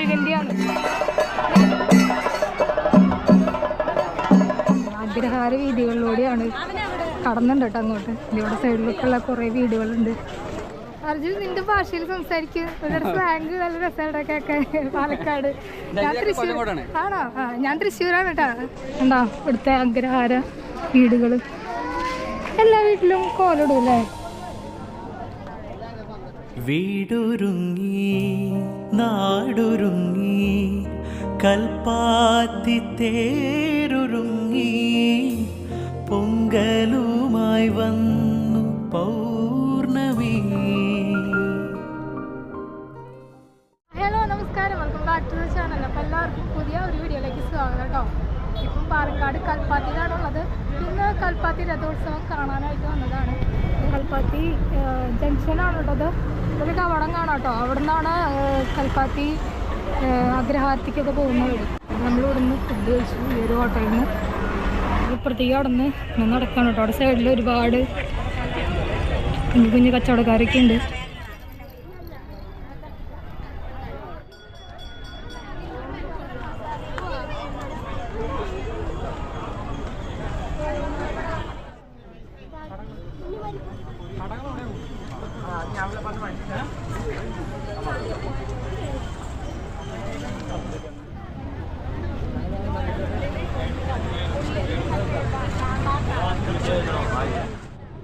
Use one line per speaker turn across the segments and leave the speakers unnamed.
മുരുകൻ്റെയാണ്. അഗ്രഹാര വീതികളിലൂടെയാണ് കടന്നുണ്ട് കേട്ടോ അങ്ങോട്ട്. ഇവിടെ സൈഡിലൊക്കെയുള്ള കുറേ വീടുകളുണ്ട്. അർജുൻ നിന്റെ ഭാഷയിൽ സംസാരിക്കും. ഒരു സ്ലാങ് നല്ല രസമായിട്ടൊക്കെ. പാലക്കാട്. ഞാൻ തൃശ്ശൂർ ആണോ? ഞാൻ തൃശ്ശൂരാണ് കേട്ടോ. എന്താ ഇവിടുത്തെ അഗ്രഹാര വീടുകൾ എല്ലാ വീട്ടിലും കോലിടും അല്ലേ?
വീടൊരുങ്ങി നാടൊരുങ്ങി കൽപ്പാത്തി തേരൊരുങ്ങി പൊങ്കലുമായി വന്നു പൗർണമി.
ഹലോ, നമസ്കാരം. Welcome back to the channel. അപ്പോൾ എല്ലാവർക്കും പുതിയ ഒരു വീഡിയോയിലേക്ക് സ്വാഗതം കേട്ടോ. ഇപ്പം പാലക്കാട് കൽപ്പാത്തിയിലാണുള്ളത്. ഇന്ന് കൽപ്പാത്തി രഥോത്സവം കാണാനായിട്ട് വന്നതാണ്. കൽപ്പാത്തി ജംഗ്ഷനാണ് കേട്ടത്. ഒരു കവടം കാണാം കേട്ടോ. അവിടെ നിന്നാണ് കൽപ്പാത്തി അഗ്രഹാരത്തിക്കൊക്കെ പോകുന്നത്. നമ്മളിവിടെ നിന്ന് ഫുഡ് കഴിച്ചു ഈ ഒരു ഹോട്ടലിൽ നിന്ന്. ഇപ്പുറത്തേക്ക് അവിടെ നിന്ന് നടക്കണം കേട്ടോ. അവിടെ സൈഡിൽ ഒരുപാട് കുഞ്ഞു കുഞ്ഞു കച്ചവടക്കാരൊക്കെ ഉണ്ട്.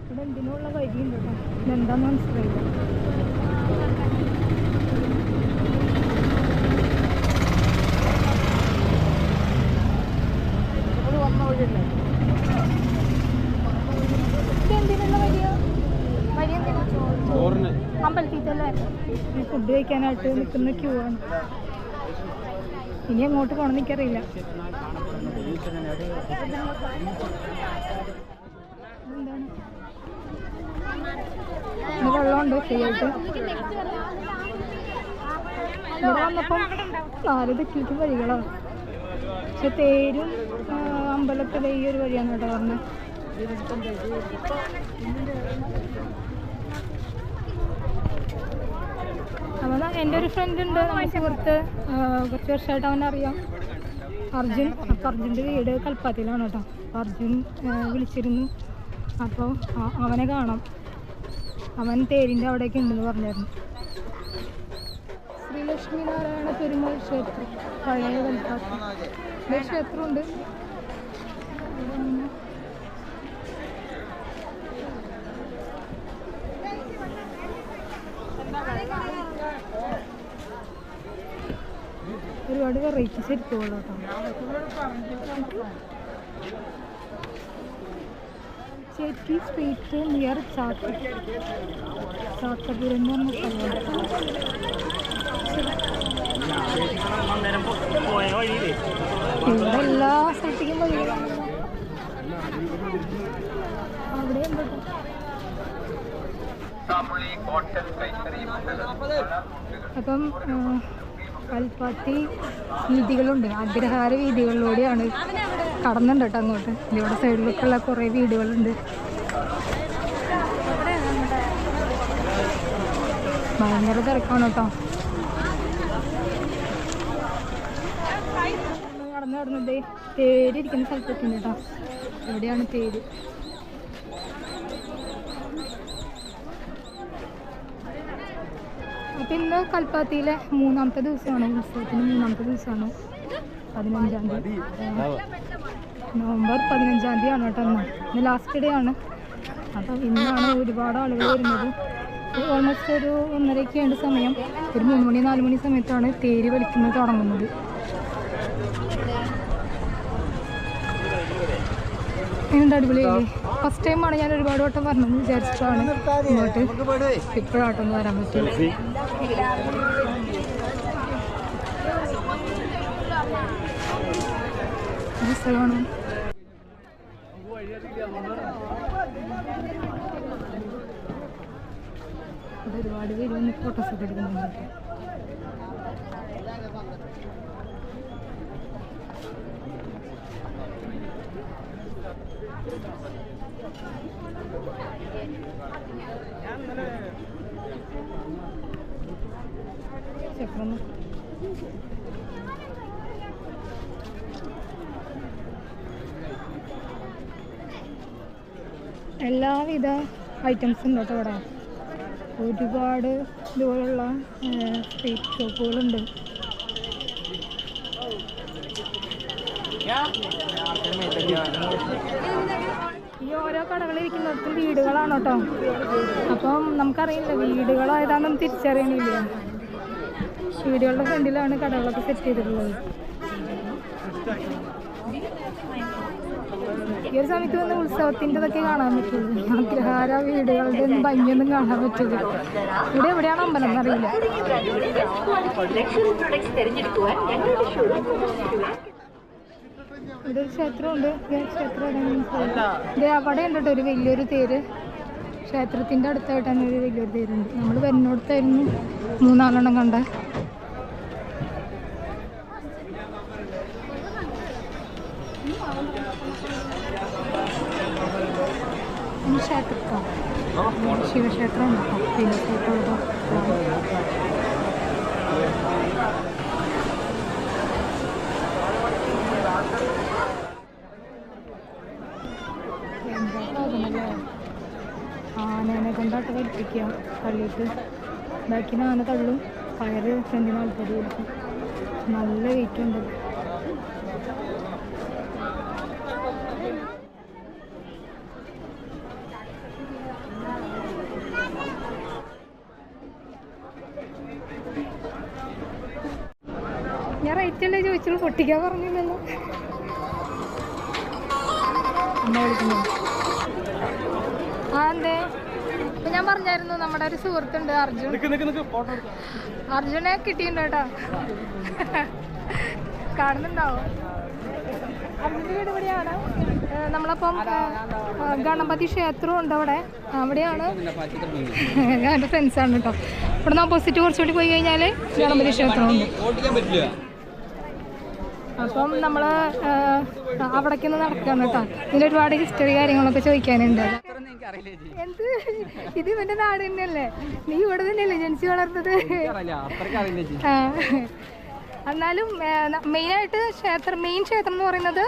ഇവിടെ എന്തിനുള്ള വഴിയുണ്ട് കേട്ടോ. ഇതെന്താന്ന് മനസ്സിലായില്ല. ഇതെന്തിനുള്ള വഴിയോ? വഴി എന്തിനാ? അമ്പലത്തിലല്ലേ? ഫുഡ് കഴിക്കാനായിട്ട് നിൽക്കുന്ന ക്യൂ ആണ്. ഇനി അങ്ങോട്ട് പോകണമെന്ന് എനിക്കറിയില്ല. എന്താണ് വെള്ളമുണ്ട് ഫ്രീ ആയിട്ട്. ഇവിടെ വന്നപ്പം 4 ദിക്കിലേക്ക് വഴികളാണ്. പക്ഷെ തേരും അമ്പലത്തിലെ ഈ ഒരു വഴിയാണ് കേട്ടോ പറഞ്ഞത്. അവൻ എൻ്റെ ഒരു ഫ്രണ്ട് ഉണ്ട്, നമ്മുടെ സുഹൃത്ത്. കുറച്ച് വർഷമായിട്ട് അവനറിയാം, അർജുൻ. അപ്പോൾ അർജുൻ്റെ വീട് കൽപ്പാത്തിയിലാണ് കേട്ടോ. അപ്പോൾ അർജുൻ വിളിച്ചിരുന്നു. അപ്പോൾ അവനെ കാണാം. അവൻ തേരിൻ്റെ അവിടേക്ക് ഉണ്ടെന്ന് പറഞ്ഞായിരുന്നു. ശ്രീലക്ഷ്മി നാരായണ പെരുമാൾ ക്ഷേത്രം, പഴയ കൽപ്പാത്തി. ഒരു ക്ഷേത്രമുണ്ട്. ഒരുപാട് വെറൈറ്റി ശരിക്കുള്ള ചേറ്റി സ്ട്രീറ്റ് നിയർ ചാത്തപുരം എന്ന് പറഞ്ഞ സ്ഥലമാണ്. ഇവിടെ എല്ലാ സ്ഥലത്തേക്കും വഴികളാണ്. അവിടെ അപ്പം കൽപ്പാത്തി വീതികളുണ്ട്. അഗ്രഹാര വീതികളിലൂടെയാണ് കടന്നുണ്ട് കേട്ടോ അങ്ങോട്ട്. ഇവിടെ സൈഡിലൊക്കെയുള്ള കുറേ വീടുകളുണ്ട്. ഭയങ്കര തിരക്കാണ് കേട്ടോ. കടന്നു കിടന്നത് തേര് ഇരിക്കുന്ന സ്ഥലത്തൊക്കെയുണ്ട് കേട്ടോ. എവിടെയാണ് തേര്? അപ്പം ഇന്ന് കൽപ്പാത്തിയിലെ 3ാമത്തെ ദിവസമാണ്. ഉത്സവത്തിന് 3ാമത്തെ ദിവസമാണ്. 15-ാം തീയതി, നവംബർ 15-ാം തീയതിയാണ് കേട്ടോ. ഇന്ന് ലാസ്റ്റ് ഡേ ആണ്. അപ്പം ഇന്നാണ് ഒരുപാട് ആളുകൾ വരുന്നത്. ഓൾമോസ്റ്റ് ഒരു 1:30 സമയം. ഒരു 3 മണി 4 മണി സമയത്താണ് തേര് വലിക്കുന്നത് തുടങ്ങുന്നത്. എങ്ങനെയുണ്ട്? അടിപൊളിയല്ലേ? ഫസ്റ്റ് ടൈമാണ് ഞാൻ ഒരുപാട് വട്ടം വരണമെന്ന് വിചാരിച്ചിട്ടാണ് ഇങ്ങോട്ട്. ഇപ്പോഴാട്ടൊന്ന് വരാൻ പറ്റും. ഈ സ്ഥലമാണ്. ഒരുപാട് പേര് വന്ന് ഫോട്ടോസൊക്കെ എടുക്കുന്നുണ്ട്. ചക്രം എല്ലാവിധ ഐറ്റംസും ഉണ്ട് കേട്ടോ ഇവിടെ. ഒരുപാട് ഇതുപോലുള്ള സ്ട്രീറ്റ് ഷോപ്പുകളുണ്ട്. ഈ ഓരോ കടകളിരിക്കുന്നിടത്തും വീടുകളാണ് കേട്ടോ. അപ്പം നമുക്കറിയില്ല വീടുകൾ ഏതാണെന്ന് തിരിച്ചറിയണില്ല. വീടുകളുടെ ഫ്രണ്ടിലാണ് കടകളൊക്കെ സെറ്റ് ചെയ്തിട്ടുള്ളത്. ഈ ഒരു സമയത്ത് വന്ന് ഉത്സവത്തിൻ്റെതൊക്കെ കാണാൻ പറ്റുള്ളൂ. അഗ്രഹാര വീടുകളുടെ ഒന്നും ഭംഗിയൊന്നും കാണാൻ പറ്റില്ല. ഇവിടെ എവിടെയാണ് അമ്പലം എന്നറിയില്ല. ഇവിടെ ഒരു ക്ഷേത്രമുണ്ട്. ക്ഷേത്രം അവിടെ ഉണ്ട് കേട്ടോ ഒരു വലിയൊരു തേര്. ക്ഷേത്രത്തിൻ്റെ അടുത്തായിട്ട് തന്നെ ഒരു വലിയൊരു തേരുണ്ട്. നമ്മൾ വരുന്നിടത്തായിരുന്നു 3-4 കണ്ട. ക്ഷേത്രം ശിവക്ഷേത്രം ഉണ്ടോ? ശിവക്ഷേത്രം ആനേനെ കൊണ്ടാട്ട് വലിപ്പിക്കുക തള്ളിയിട്ട്. ബാക്കിന് ആന തള്ളും, കയറ് ഫ്രണ്ടിന് ആൾക്കാർ വലിക്കും. നല്ല വെയിറ്റ് ഉണ്ട്. ഞാൻ റേറ്റ് അല്ലേ ചോദിച്ചുള്ളൂ, പൊട്ടിക്കാൻ പറഞ്ഞില്ലല്ലോ. അമ്മ വിളിക്കുന്നു. ആ എന്തേ? ഇപ്പം ഞാൻ പറഞ്ഞായിരുന്നു നമ്മുടെ ഒരു സുഹൃത്തുണ്ട് അർജുൻ. അർജുനെ കിട്ടിയിട്ടുണ്ട് കേട്ടോ. കാണുന്നുണ്ടാവും. അർജുൻ്റെ വീട് ഇവിടെയാണ്. നമ്മളപ്പം ഗണപതി ക്ഷേത്രവും ഉണ്ട് അവിടെ. അവിടെയാണ് എൻ്റെ ഫ്രണ്ട്സാണ് കേട്ടോ. ഇവിടെ നിന്ന് ഓപ്പോസിറ്റ് കുറച്ചുകൂടി പോയി കഴിഞ്ഞാൽ ഗണപതി ക്ഷേത്രമുണ്ട്. അപ്പം നമ്മൾ അവിടേക്കൊന്ന് നടക്കുകയാണ് കേട്ടോ. ഇതിൽ ഒരുപാട് ഹിസ്റ്ററി കാര്യങ്ങളൊക്കെ ചോദിക്കാനുണ്ട്. എന്ത് ഇത് ഇവന്റെ നാട് തന്നെയല്ലേ? നീ ഇവിടെ തന്നെയല്ലേ ജനിച്ചു വളർന്നത്? എന്നാലും മെയിനായിട്ട് മെയിൻ ക്ഷേത്രം എന്ന് പറയുന്നത്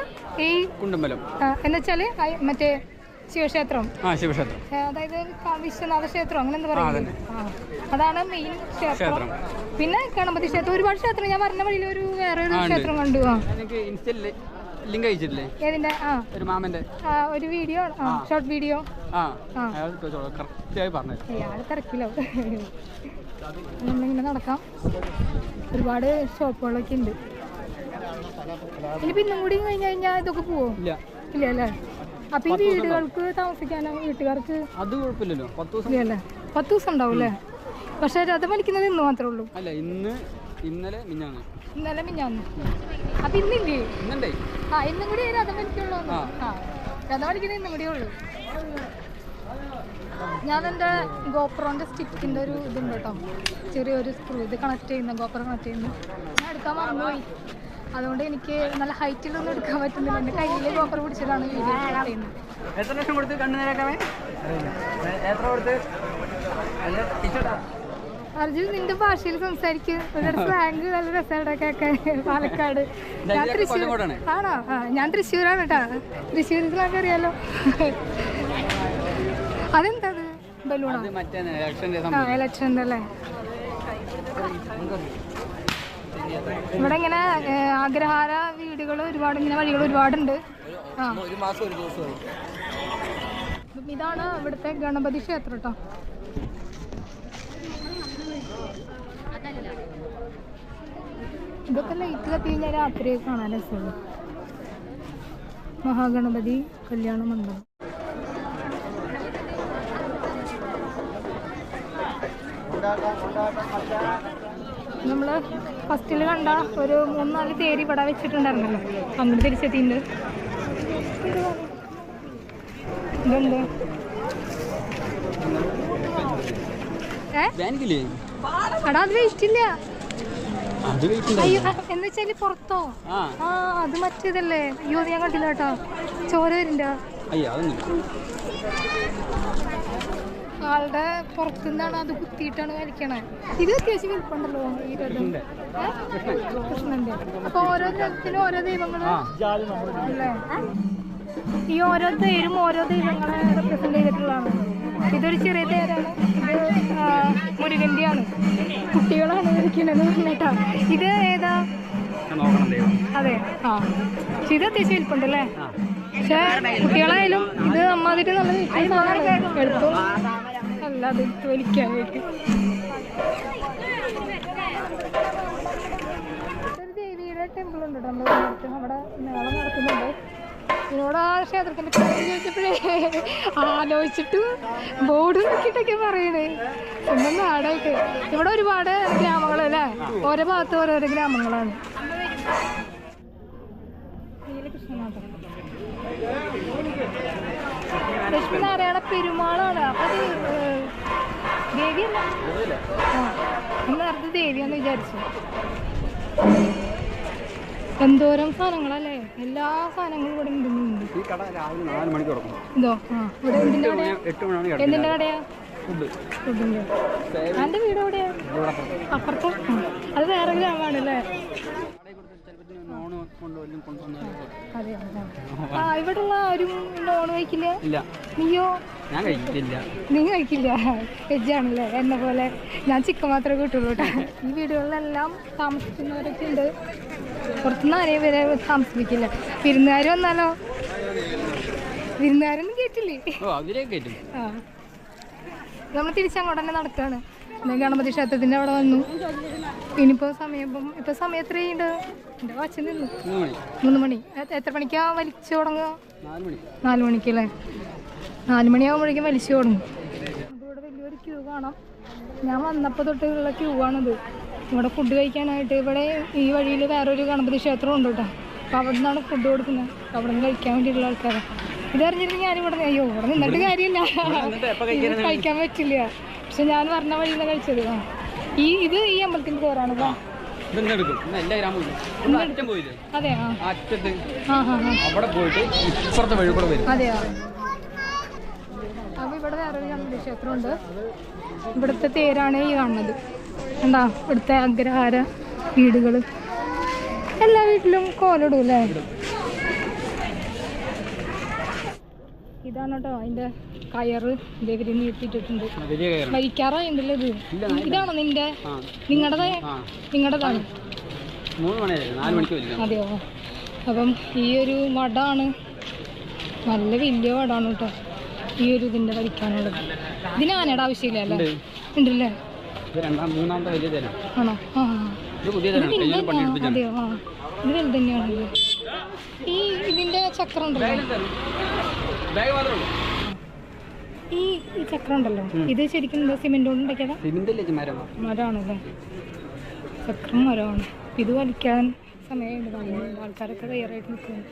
ഈ കുണ്ടമ്പലം എന്ന് വെച്ചാല് മറ്റേ ശിവക്ഷേത്രം. അതായത് വിശ്വനാഥ ക്ഷേത്രം അങ്ങനെ എന്താ പറയുന്നത്, അതാണ് മെയിൻ ക്ഷേത്രം. പിന്നെ ഗണപതി ക്ഷേത്രം, ഒരുപാട് ക്ഷേത്രം. ഞാൻ പറഞ്ഞ വഴിയിൽ ഒരു വേറെ ഒരു ക്ഷേത്രം കണ്ടു. ഏതിന്റെ? ഒരു വീഡിയോ, ഷോർട്ട് വീഡിയോ. അയാൾ തിരക്കിലോ. നമ്മളിങ്ങനെ നടക്കാം. ഒരുപാട് ഷോപ്പുകളൊക്കെ ഉണ്ട്. ഇനി പിന്നും കൂടി കഴിഞ്ഞ് കഴിഞ്ഞാൽ ഇതൊക്കെ പോവോ? ഇല്ല അല്ലേ? അപ്പൊ ഈ വീടുകൾക്ക് താമസിക്കാനോ വീട്ടുകാർക്ക്
അത് കുഴപ്പമില്ലല്ലോ.
10 ദിവസം ഉണ്ടാവും അല്ലേ? പക്ഷെ രഥം വലിക്കുന്നത് ഇന്ന് മാത്രമേ ഉള്ളൂ.
ഇന്നലെ
മിഞ്ഞാന്ന്. അപ്പൊ ഇന്നില്ലേ? ഇന്നും കൂടി രഥം വലിക്കുള്ളൂ. രഥം വലിക്കുന്നത് ഇന്നും കൂടിയേ ഉള്ളൂ. ഞാൻ എൻ്റെ ഗോപ്രോൻ്റെ സ്റ്റിക്കിൻ്റെ ഒരു ഇതുണ്ട് കേട്ടോ, ചെറിയൊരു സ്ക്രൂ, ഇത് കണക്ട് ചെയ്യുന്ന ഗോപ്രോ കണക്ട് ചെയ്യുന്ന. ഞാൻ എടുക്കാൻ മറന്നുപോയി. അതുകൊണ്ട് എനിക്ക് നല്ല ഹൈറ്റിലൊന്നും എടുക്കാൻ പറ്റുന്നില്ല. എൻ്റെ കയ്യിൽ ഗോപ്രോ പിടിച്ചിട്ടാണ് വീഡിയോ ചെയ്യുന്നത്.
എത്ര ലക്ഷം കൊടുത്ത് കണ്ണു നേരാക്കാവേ? എത്ര കൊടുത്ത്?
അർജുൻ നിന്റെ ഭാഷയിൽ സംസാരിക്കും. സ്ലാങ് നല്ല രസമാണ് കേൾക്കാൻ. പാലക്കാട്. ഞാൻ തൃശ്ശൂർ ആണോ? ഞാൻ തൃശ്ശൂരാണ് കേട്ടോ. തൃശ്ശൂർ സ്ലാങ് അറിയാലോ. അതെന്താ ബലൂണോ? ഇലക്ഷൻ്റെ അല്ലേ? ഇവിടെ ഇങ്ങനെ അഗ്രഹാര വീടുകൾ ഒരുപാട്, ഇങ്ങനെ വഴികൾ ഒരുപാടുണ്ട്. ഇതാണ് ഇവിടുത്തെ ഗണപതി ക്ഷേത്രം കേട്ടോ. ഇതൊക്കെ ലൈറ്റ് കത്തി കഴിഞ്ഞാൽ രാത്രി കാണാൻ രസമുള്ളൂ. മഹാഗണപതി കല്യാണ മണ്ഡപം. നമ്മൾ ഫസ്റ്റിൽ കണ്ട ഒരു 3-4 തേര് ഇവിടെ വെച്ചിട്ടുണ്ടായിരുന്നല്ലോ, അങ്ങോട്ട് തിരിച്ചെത്തിയിട്ടുണ്ട്. ഇതെന്ത്? എടാ അത് വെയിറ്റ് ഇല്ല. എന്ന് വെച്ചാല് പുറത്തോ? അത് മറ്റേതല്ലേ? അയ്യോ ഞാൻ കണ്ടില്ല കേട്ടോ. ചോര വരുന്നുണ്ടോ? ആളുടെ പുറത്തുനിന്നാണ് അത് കുത്തിയിട്ടാണ് വലിക്കണേ. ഇത് അത്യാവശ്യം വിൽപ്പുണ്ടല്ലോ ഈ രഥം. കൃഷ്ണന്റെ. അപ്പൊ ഓരോ രഥത്തിനും ഓരോ ദൈവങ്ങള് അല്ലേ? ഈ ഓരോ തേരും ഓരോ ദൈവങ്ങളെ റെപ്രസെന്റ് ചെയ്തിട്ടുള്ളതാണ്. ഇതൊരു ചെറിയ തേരാണ്. ഇത് മുരുകന്റെയാണ്. കുട്ടികളാണ് ഇരിക്കുന്നത് കേട്ടാ. ഇത് ഏതാ? അതെ. ആ പക്ഷെ ഇത് അത്യാവശ്യം വിൽപ്പുണ്ടല്ലേ? പക്ഷെ കുട്ടികളായാലും ഇത് അമ്മാതിരി നല്ല എളുപ്പം അല്ല അത് വലിക്കാനായിട്ട്. ഒരു ദേവിയുടെ ടെമ്പിൾ ഉണ്ട് നമ്മുടെ അവിടെ മേളം നടക്കുന്നുണ്ട്. ഇതിനോട് ആ ക്ഷേത്രത്തിന്റെ പേര് ചോദിച്ചപ്പോഴേ ആലോചിച്ചിട്ട് ബോർഡ് നോക്കിയിട്ടൊക്കെ പറയണേ. സ്വന്തം നാടായിട്ട് ഇവിടെ ഒരുപാട് ഗ്രാമങ്ങളല്ലേ? ഓരോ ഭാഗത്ത് ഓരോരോ ഗ്രാമങ്ങളാണ്. നീലകൃഷ്ണനാഥൻ ലക്ഷ്മിനാരായണ പെരുമാളാണ്. അപ്പൊ അത് ദേവിയല്ല. നേരത്തെ ദേവിയാന്ന് വിചാരിച്ചു. എന്തോരം സാധനങ്ങളല്ലേ? എല്ലാ സാധനങ്ങളും ഇവിടെ ഉണ്ടെന്നുണ്ട്. ഇതോ ഇവിടെ എന്തിന്റെ കടയാ? ഫുഡിന്റെ. എന്റെ വീട് എവിടെയാ? അപ്പുറത്ത്. അത് വേറെ ഗ്രാമമാണല്ലേ? അതെ. ആ ഇവിടെയുള്ള ആരും ലോൺ കഴിക്കില്ല? നീയോ?
ഞാൻ കഴിക്കില്ല.
നീ കഴിക്കില്ല? വെജാണല്ലേ? എന്നെ പോലെ. ഞാൻ ചിക്കൻ മാത്രമേ കിട്ടുള്ളൂ കേട്ടോ. ഈ വീടുകളിലെല്ലാം താമസിക്കുന്നവരൊക്കെ ഉണ്ട്. പുറത്തുനിന്ന് ആരെയും വരെ താമസിപ്പിക്കില്ല. വിരുന്നുകാർ വന്നാലോ? വിരുന്നുകാരൊന്നും കേട്ടില്ലേ? ആ നമ്മൾ തിരിച്ചങ്ങോട്ട് തന്നെ നടക്കുകയാണ്. ഗണപതി ക്ഷേത്രത്തിൻ്റെ അവിടെ വന്നു. ഇനിയിപ്പോൾ ഇപ്പം സമയം എത്രയുണ്ട്? എൻ്റെ വാച്ച് നിന്നു 3 മണി. എത്ര മണിക്കാ വലിച്ചു തുടങ്ങുക? 4 മണിക്കല്ലേ? 4 മണിയാകുമ്പോഴേക്കും വലിച്ചു തുടങ്ങും. ഇവിടെ വലിയൊരു ക്യൂ കാണാം. ഞാൻ വന്നപ്പോൾ തൊട്ടുള്ള ക്യൂ ആണിത്. ഇവിടെ ഫുഡ് കഴിക്കാനായിട്ട്. ഇവിടെ ഈ വഴിയിൽ വേറൊരു ഗണപതി ക്ഷേത്രം ഉണ്ട് കേട്ടോ. അപ്പോൾ അവിടെ നിന്നാണ് ഫുഡ് കൊടുക്കുന്നത്. അവിടെ നിന്ന് കഴിക്കാൻ വേണ്ടിയിട്ടുള്ള ആൾക്കാരാണ്. ഇതറിഞ്ഞിരുന്നെങ്കിൽ ഞാനിവിടെ ഇവിടെ നിന്നിട്ട് കാര്യമില്ല, കഴിക്കാൻ പറ്റില്ല. പക്ഷെ ഞാൻ പറഞ്ഞ വഴിയിൽ നിന്ന് കഴിച്ചത്. ഇത് ഈ അമ്പലത്തിൻ്റെ പേരാണ്. അതെയോ? അതെയോ? അപ്പോൾ ഇവിടെ വേറൊരു ഗണപതി ക്ഷേത്രമുണ്ട്. ഇവിടുത്തെ തേരാണ് ഈ കാണുന്നത്. എന്താ ഇവിടുത്തെ അഗ്രഹാര വീടുകൾ എല്ലാ വീട്ടിലും കോലിടും അല്ലേ? ഇതാണ് കേട്ടോ അതിൻ്റെ കയറ്. ഇതേവര് നീട്ടിയിട്ടിട്ടുണ്ട്. വലിക്കാറായിട്ടുണ്ടല്ലോ ഇത്. ഇതാണോ നിങ്ങളുടേതാണ്? അതെയോ? അപ്പം ഈ ഒരു വടാണ്, നല്ല വലിയ വടാണ് കേട്ടോ ഈ ഒരു ഇതിൻ്റെ വലിക്കാനുള്ളത്. ഇതിന് ആനയുടെ ആവശ്യമില്ല അല്ലേ? ഉണ്ടല്ലേ? ആണോ? ആ അതെയോ? ആ ഇത് വലുത് തന്നെയാണല്ലോ. ഈ ഇതിൻ്റെ ചക്രം ഉണ്ടല്ലോ, ഈ ചക്രം ഉണ്ടല്ലോ, ഇത് ശരിക്കും സിമെന്റ് കൊണ്ട് ഉണ്ടാക്കിയതാ? മരമാണല്ലേ? ചക്രം മരമാണ്. ഇത് വലിക്കാൻ സമയമുണ്ട്. ആൾക്കാരൊക്കെ തയ്യാറായിട്ട് നിൽക്കുന്നു.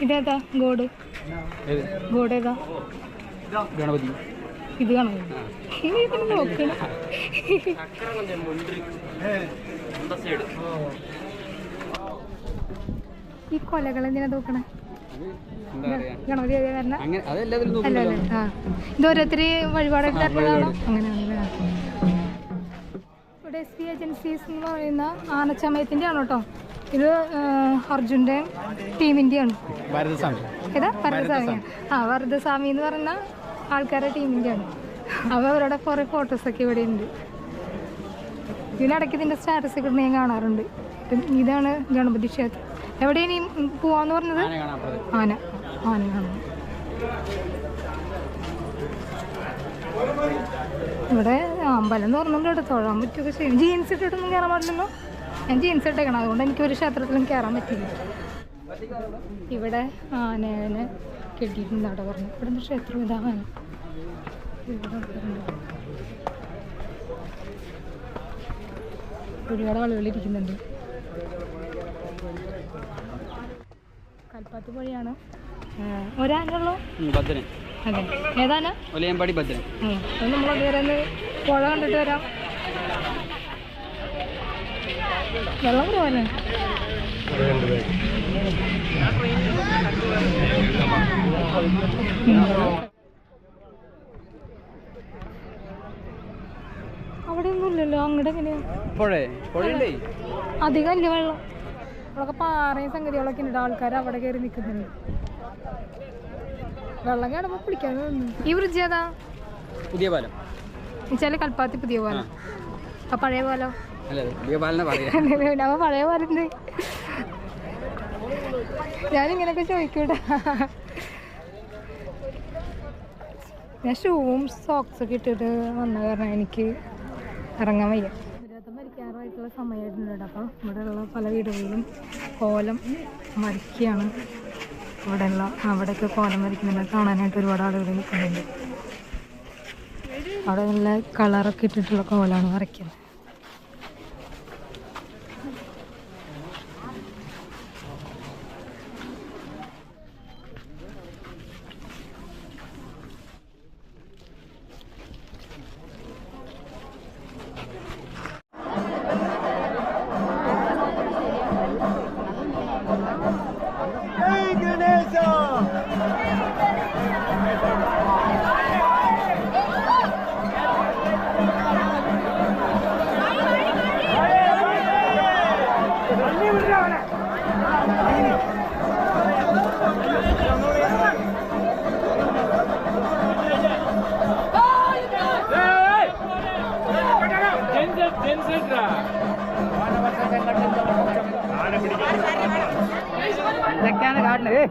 ഇതേതാ ഗോഡ്? ഏതാ?
ഗണപതി.
ഇത് കാണോ? നോക്കണം. ഈ കൊലകൾ എന്തിനാ നോക്കണേ? ഗണപതി വരണ അല്ലല്ലേ? ആ ഇത് ഓരോരുത്തര് വഴിപാടായിട്ട് തരുന്നതാണോ? അങ്ങനെയാണല്ലേ? ഇവിടെ SP ഏജൻസീസ് എന്ന് പറയുന്ന ആനച്ചമയത്തിൻ്റെ ആണ് കേട്ടോ. ഇത് അർജുൻ്റെ ടീമിൻ്റെയാണ്. ഏതാ? ഭരതസ്വാമി. ആ ഭരതസ്വാമി എന്ന് പറയുന്ന ആൾക്കാരുടെ ടീമിൻ്റെയാണ്. അപ്പോൾ അവരുടെ കുറേ ഫോട്ടോസൊക്കെ ഇവിടെ ഉണ്ട്. ഇതിനിടയ്ക്ക് ഇതിൻ്റെ സ്റ്റാറ്റസ് ഒക്കെ ഞാൻ കാണാറുണ്ട്. ഇതാണ് ഗണപതി ക്ഷേത്രം. എവിടെയാണ് പോവാന്ന് പറഞ്ഞത്? ആന കാണാം. ഇവിടെ അമ്പലം എന്ന് പറഞ്ഞുകൊണ്ട് തൊഴാൻ പറ്റുകയൊക്കെ ചെയ്യും. ജീൻസ് ഇട്ടിട്ടൊന്നും കയറാൻ പാടില്ലല്ലോ. ഞാൻ ജീൻസ് ഇട്ടേക്കണം, അതുകൊണ്ട് എനിക്കൊരു ക്ഷേത്രത്തിലും കയറാൻ പറ്റില്ല. ഇവിടെ ആനേനെ കെട്ടിയിട്ടുണ്ട് അവിടെ പറഞ്ഞു. ഇവിടെ ക്ഷേത്രം ഇതാണ്. ഒരുപാട് ആളുകളിരിക്കുന്നുണ്ട്. കൽപ്പാത്തി വഴിയാണ്. ഒരാനുള്ളൂ? അതെ. ഏതാന?
ഒലയമ്പാടി ഭദ്രൻ.
അത് നമ്മൾ അതുവരെ പുഴ കണ്ടിട്ട് വരാം. വെള്ളം കുറവല്ലേ? ഇല്ലല്ലോ. അങ്ങോട്ട് എങ്ങനെയാ? അധികം ഇല്ല വെള്ളം. അവിടെയൊക്കെ പാറയും സംഗതികളൊക്കെ ഉണ്ട്. ആൾക്കാർ അവിടെ കയറി നിൽക്കുന്നുണ്ട്. വെള്ളം കാണുമ്പോൾ കുളിക്കാൻ തോന്നുന്നു. ഈ ബ്രിഡ്ജ് ഏതാ?
പുതിയ പാലം
എന്നുവെച്ചാൽ കൽപ്പാത്തി പുതിയ പാലം. അപ്പൊ പഴയ പാലോ? അപ്പൊ പഴയ പാലം ഞാനിങ്ങനെയൊക്കെ ചോദിക്കൂടാ. ഞാൻ ഷൂവും സോക്സൊക്കെ ഇട്ടിട്ട് വന്ന കാരണം എനിക്ക് ഇറങ്ങാൻ വയ്യ. മരിക്കാറായിട്ടുള്ള സമയമായിട്ടുണ്ട്. അപ്പം ഇവിടെയുള്ള പല വീടുകളിലും കോലം മരിക്കുകയാണ്. അവിടെയൊക്കെ കോലം മരിക്കുന്നുണ്ട്. കാണാനായിട്ട് ഒരുപാട് ആളുകൾ നിൽക്കുന്നുണ്ട്. അവിടെ നല്ല കളറൊക്കെ ഇട്ടിട്ടുള്ള കോലമാണ് വരയ്ക്കുന്നത്.
ഇതൊക്കെയാണ് കാണുന്നത്.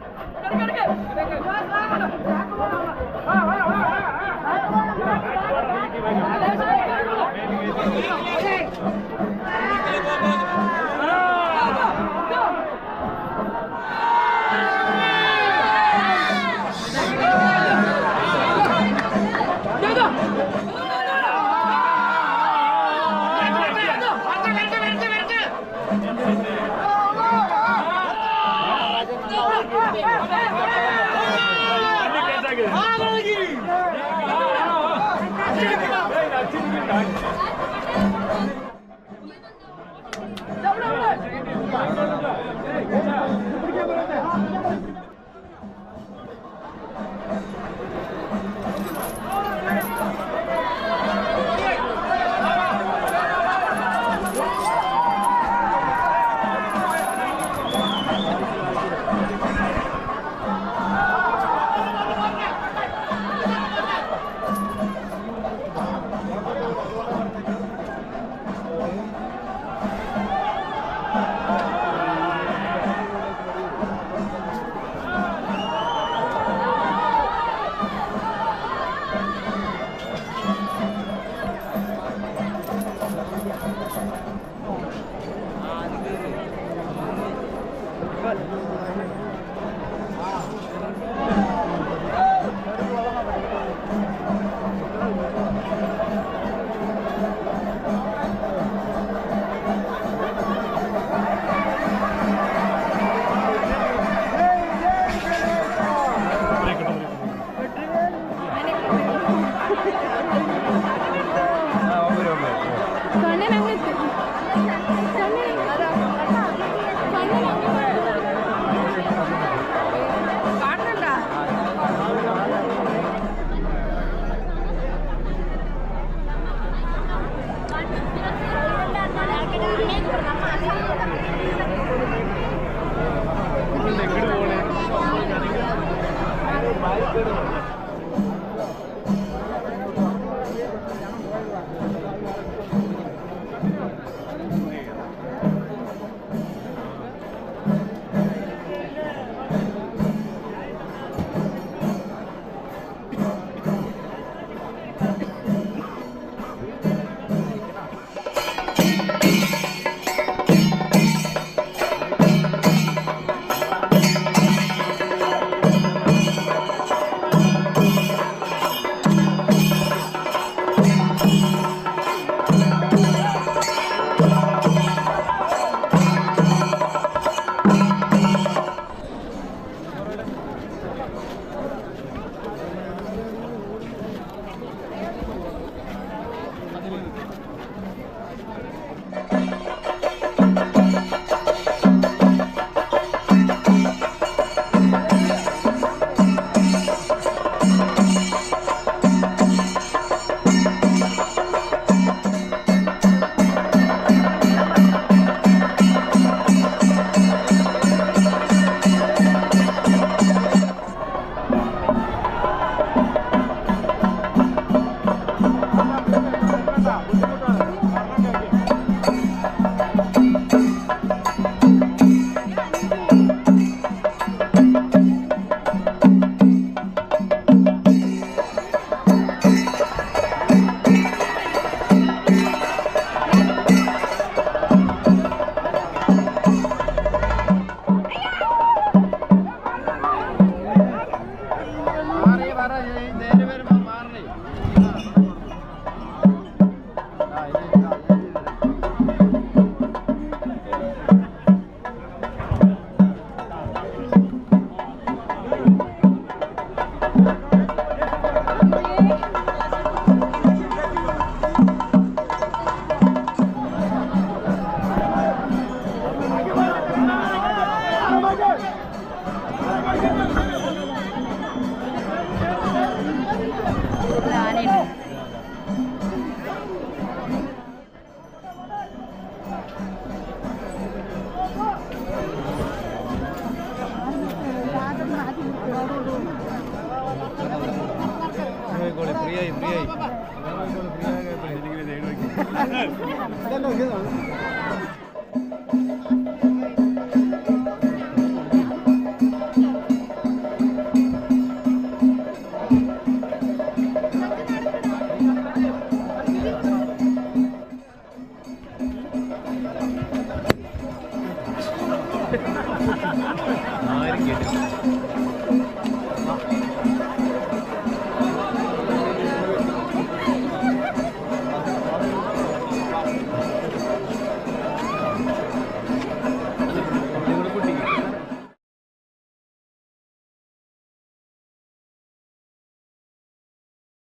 ഫ്രീ ആയി